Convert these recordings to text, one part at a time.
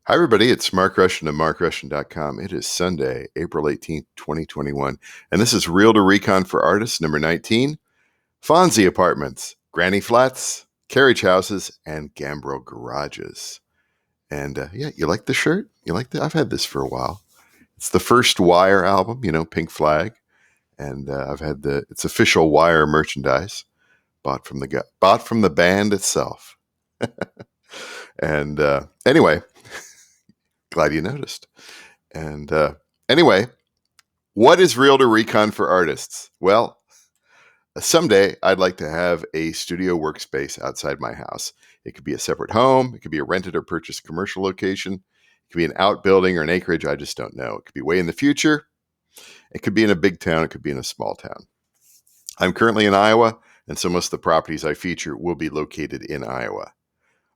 Hi, everybody. It's Mark Rushton of markrushton.com. It is Sunday, April 18th, 2021. And this is Realtor Recon for Artists, number 19. Fonzie apartments, granny flats, carriage houses, and Gambrel garages. And yeah, you like the shirt? You like that? I've had this for a while. It's the first Wire album, Pink Flag. And I've had it's official Wire merchandise bought from the band itself. And anyway, glad you noticed. And anyway, what is Realtor Recon for Artists? Well, someday I'd like to have a studio workspace outside my house. It could be a separate home. It could be a rented or purchased commercial location. It could be an outbuilding or an acreage. I just don't know. It could be way in the future. It could be in a big town. It could be in a small town. I'm currently in Iowa, and so most of the properties I feature will be located in Iowa.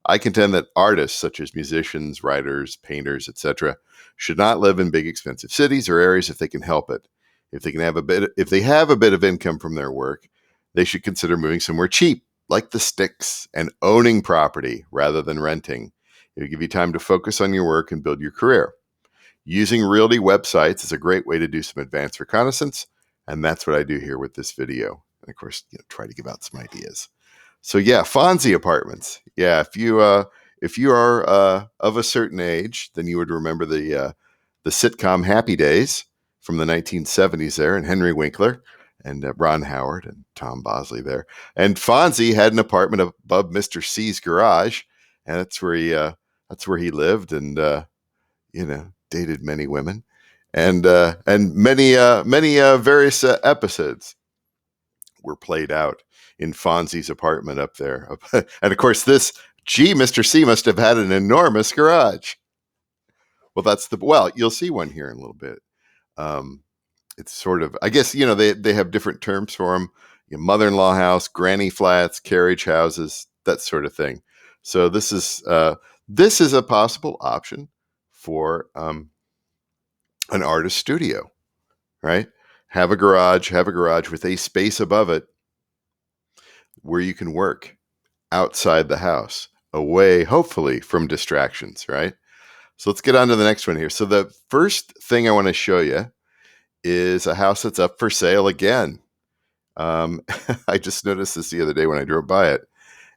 I contend that artists such as musicians, writers, painters, etc., should not live in big expensive cities or areas if they can help it. If they have a bit of income from their work, they should consider moving somewhere cheap, like the sticks, and owning property rather than renting. It'll give you time to focus on your work and build your career. Using realty websites is a great way to do some advanced reconnaissance, and that's what I do here with this video. And of course, try to give out some ideas. So yeah, Fonzie apartments. Yeah, if you are of a certain age, then you would remember the sitcom Happy Days from the 1970s there, and Henry Winkler and Ron Howard and Tom Bosley there. And Fonzie had an apartment above Mr. C's garage, and that's where he lived and dated many women and many various episodes were played out in Fonzie's apartment up there. And of course, Mr. C must have had an enormous garage. Well, you'll see one here in a little bit. It's sort of, I guess, they have different terms for them. Mother-in-law house, granny flats, carriage houses, that sort of thing. So this is a possible option for an artist studio, right? Have a garage with a space above it where you can work outside the house, away, hopefully, from distractions, right? So let's get on to the next one here. So the first thing I want to show you is a house that's up for sale again. I just noticed this the other day when I drove by it.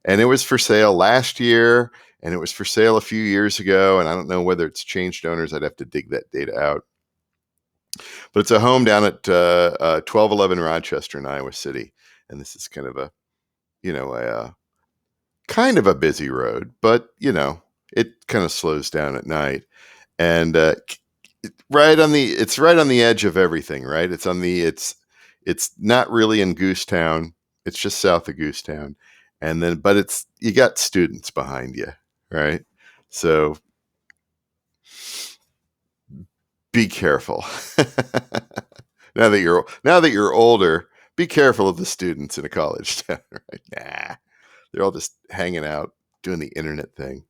And it was for sale last year, and it was for sale a few years ago, and I don't know whether it's changed owners. I'd have to dig that data out. But it's a home down at 1211 Rochester in Iowa City. And this is kind of a busy road, but it kind of slows down at night, and it's right on the edge of everything, right? It's not really in Goosetown. It's just south of Goosetown, but you got students behind you, right? So be careful. now that you're older, be careful of the students in a college town, right? Nah. They're all just hanging out, doing the internet thing.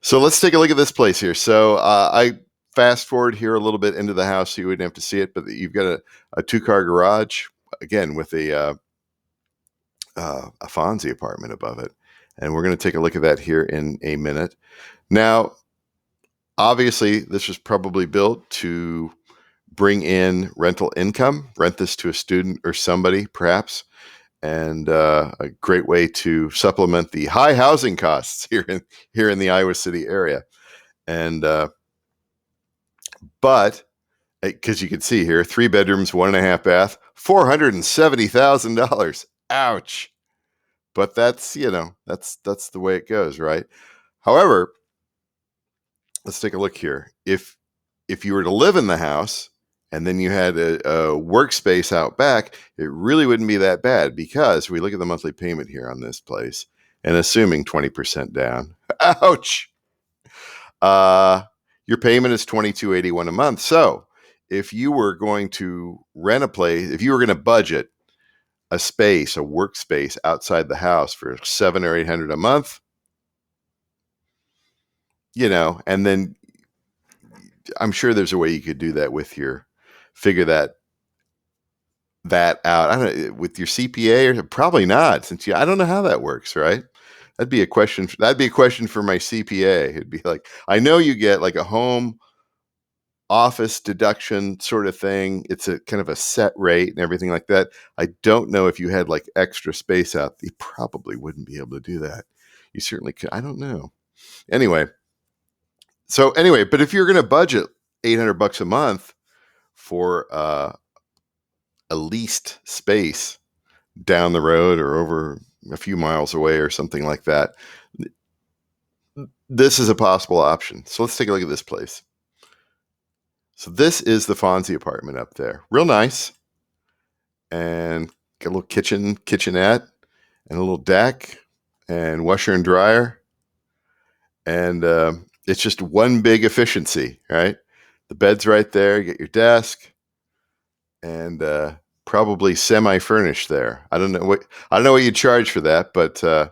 So let's take a look at this place here. So I fast forward here a little bit into the house so you wouldn't have to see it, but you've got a two-car garage, again, with a Fonzie apartment above it. And we're going to take a look at that here in a minute. Now, obviously, this was probably built to bring in rental income, rent this to a student or somebody, perhaps. And a great way to supplement the high housing costs here in the Iowa City area. And but because you can see here, 3 bedrooms, 1.5 bath, $470,000. Ouch! But that's the way it goes, right? However, let's take a look here. If you were to live in the house, and then you had a workspace out back, it really wouldn't be that bad, because we look at the monthly payment here on this place, and assuming 20% down, ouch, your payment is $22.81 a month. So if you were going to rent a place, if you were going to budget a workspace outside the house for $700 or $800 a month, and then I'm sure there's a way you could do that figure that out. I don't know, with your CPA, or probably not, since I don't know how that works, right? That'd be a question. That'd be a question for my CPA. It'd be like, I know you get like a home office deduction sort of thing. It's a kind of a set rate and everything like that. I don't know if you had like extra space out. You probably wouldn't be able to do that. You certainly could. I don't know. Anyway, but if you're going to budget $800 a month for a leased space down the road or over a few miles away or something like that, this is a possible option. So let's take a look at this place. So this is the Fonzie apartment up there. Real nice. And got a little kitchenette, and a little deck, and washer and dryer. And it's just one big efficiency, right? The bed's right there. You get your desk, and probably semi-furnished there. I don't know what you charge for that, but I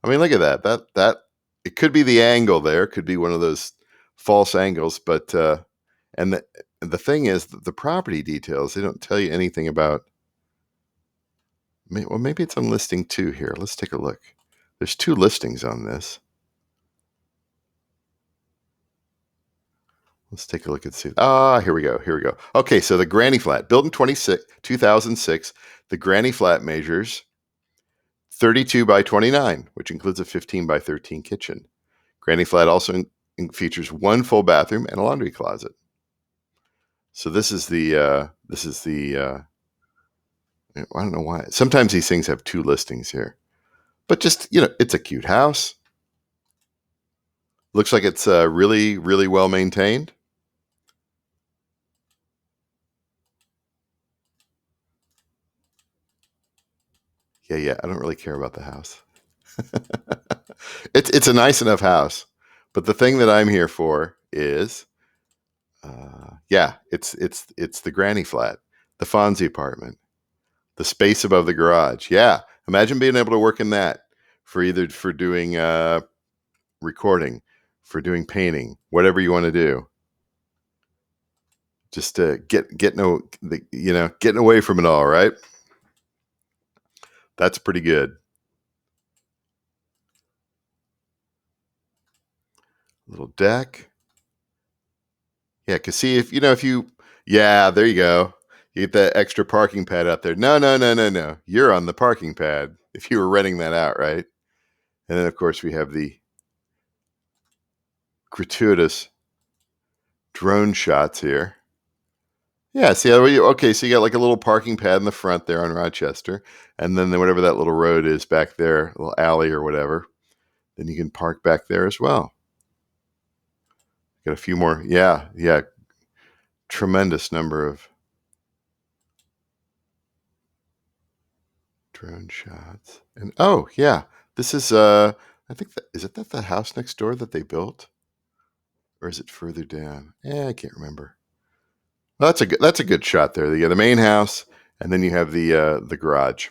mean, look at that. That it could be the angle there. It could be one of those false angles, but and the thing is, the property details, they don't tell you anything about. Well, maybe it's on listing 2 here. Let's take a look. There's 2 listings on this. Let's take a look and see. Here we go. Okay, so the granny flat, built in 2006. The granny flat measures 32 by 29, which includes a 15 by 13 kitchen. Granny flat also features 1 full bathroom and a laundry closet. So this is the I don't know why. Sometimes these things have 2 listings here. But just, it's a cute house. Looks like it's really, really well maintained. Yeah. I don't really care about the house. It's a nice enough house. But the thing that I'm here for is, it's the granny flat, the Fonzie apartment, the space above the garage. Yeah. Imagine being able to work in that for doing recording, for doing painting, whatever you want to do. Just getting away from it all, right? That's pretty good. Little deck. Yeah, because see, there you go. You get that extra parking pad out there. No. You're on the parking pad if you were renting that out, right? And then, of course, we have the gratuitous drone shots here. Yeah, see, so you got like a little parking pad in the front there on Rochester, and then whatever that little road is back there, little alley or whatever, then you can park back there as well. Got a few more. Yeah. Tremendous number of drone shots. And this is I think is that the house next door that they built? Or is it further down? I can't remember. Well, that's a good shot there. You got the main house, and then you have the garage.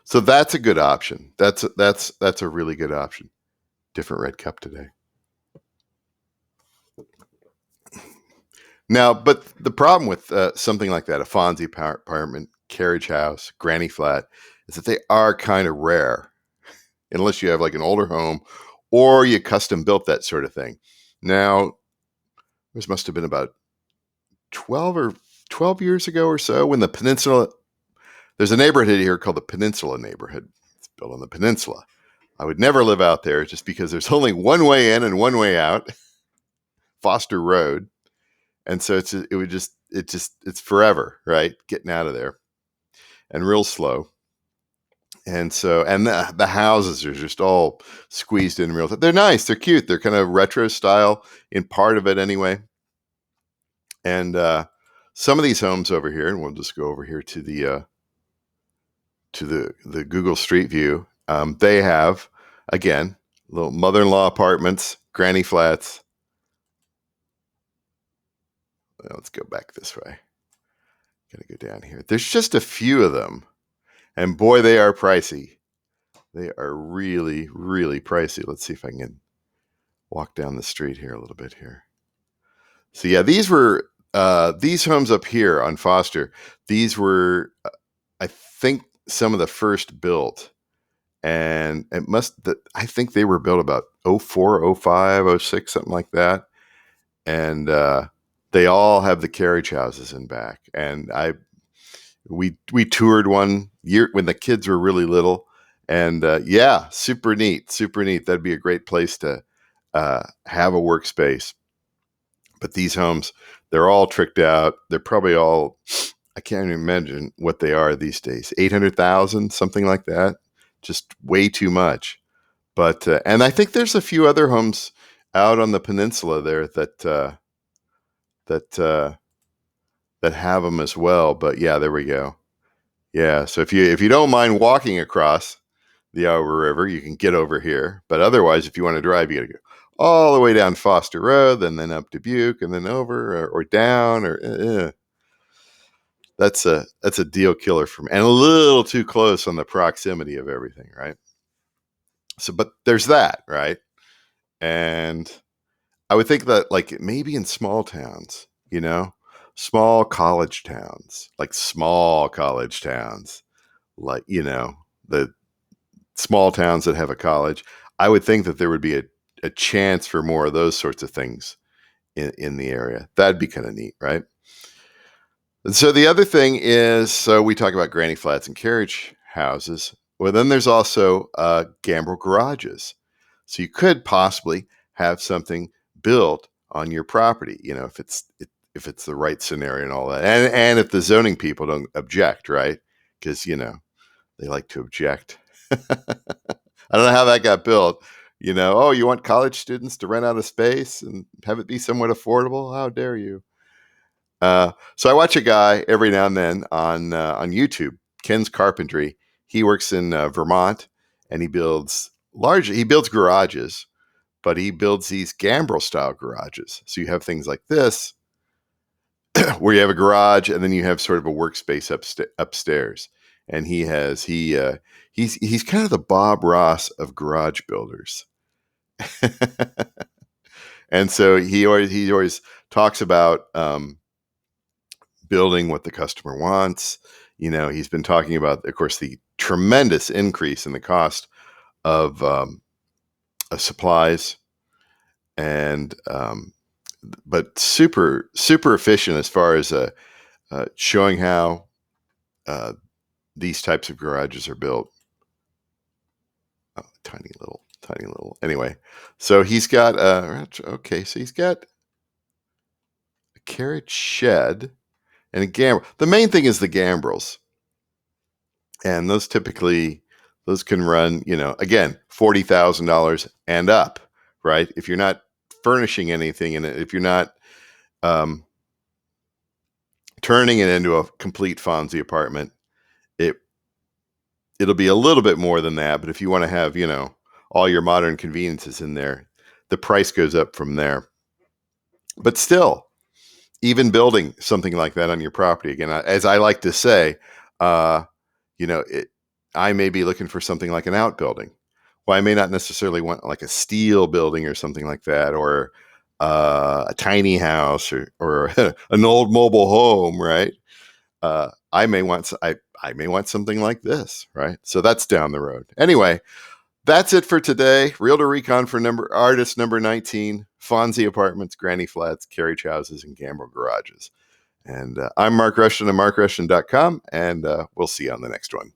So that's a good option. That's a really good option. Different red cup today. Now, but the problem with something like that, a Fonzie apartment, carriage house, granny flat, is that they are kind of rare, unless you have like an older home or you custom built that sort of thing. Now, this must have been about 12 years ago or so when the Peninsula, there's a neighborhood here called the Peninsula neighborhood. It's built on the peninsula. I would never live out there just because there's only one way in and one way out, Foster Road. And so it's forever, right? Getting out of there and real slow. And so, and the houses are just all squeezed in real time. They're nice. They're cute. They're kind of retro style in part of it anyway. And some of these homes over here, and we'll just go over here to the Google Street View. They have, again, little mother-in-law apartments, granny flats. Let's go back this way. Gotta go down here. There's just a few of them. And boy, they are pricey. They are really, really pricey. Let's see if I can walk down the street here a little bit here. So yeah, these were these homes up here on Foster. These were, I think, some of the first built. and I think they were built about 04, 05, 06, something like that. And they all have the carriage houses in back. And we toured one year when the kids were really little, and yeah, super neat, super neat. That'd be a great place to have a workspace. But these homes, they're all tricked out. They're probably all, I can't even imagine what they are these days. 800,000, something like that. Just way too much. But and I think there's a few other homes out on the peninsula there that that have them as well. But yeah, there we go. Yeah, so if you don't mind walking across the Iowa River, you can get over here. But otherwise, if you want to drive, you got to go all the way down Foster Road, and then up to Butte, and then over or down. That's a deal killer for me, and a little too close on the proximity of everything, right? So, but there's that, right? And I would think that like maybe in small towns, small college towns, like small college towns, like the small towns that have a college, I would think that there would be a chance for more of those sorts of things in the area. That'd be kind of neat, right? And so the other thing is, so we talk about granny flats and carriage houses. Well, then there's also Gambrel garages. So you could possibly have something built on your property, if it's the right scenario and all that, and if the zoning people don't object, right? Because they like to object. I don't know how that got built. Oh, you want college students to rent out a space and have it be somewhat affordable? How dare you? So I watch a guy every now and then on YouTube, Ken's Carpentry. He works in Vermont, and he builds garages, but he builds these Gambrel style garages. So you have things like this, where you have a garage and then you have sort of a workspace upstairs. And he's kind of the Bob Ross of garage builders. And so he always talks about building what the customer wants. He's been talking about, of course, the tremendous increase in the cost of supplies, and but super super efficient as far as showing how these types of garages are built. Oh, tiny little. Anyway, so he's got so he's got a carriage shed and a gambrel. The main thing is the gambrels, and those can run, again, $40,000 and up, right? If you're not furnishing anything in it, if you're not turning it into a complete Fonzie apartment, it'll be a little bit more than that. But if you want to have, all your modern conveniences in there, the price goes up from there. But still, even building something like that on your property, again, as I like to say, I may be looking for something like an outbuilding. Well, I may not necessarily want like a steel building or something like that, or a tiny house, or an old mobile home, right? I may want something like this, right? So that's down the road. Anyway, that's it for today. Realtor Recon for artist number 19, Fonzie apartments, granny flats, carriage houses, and Gambrel garages. And I'm Mark Rushton of markrushton.com, and we'll see you on the next one.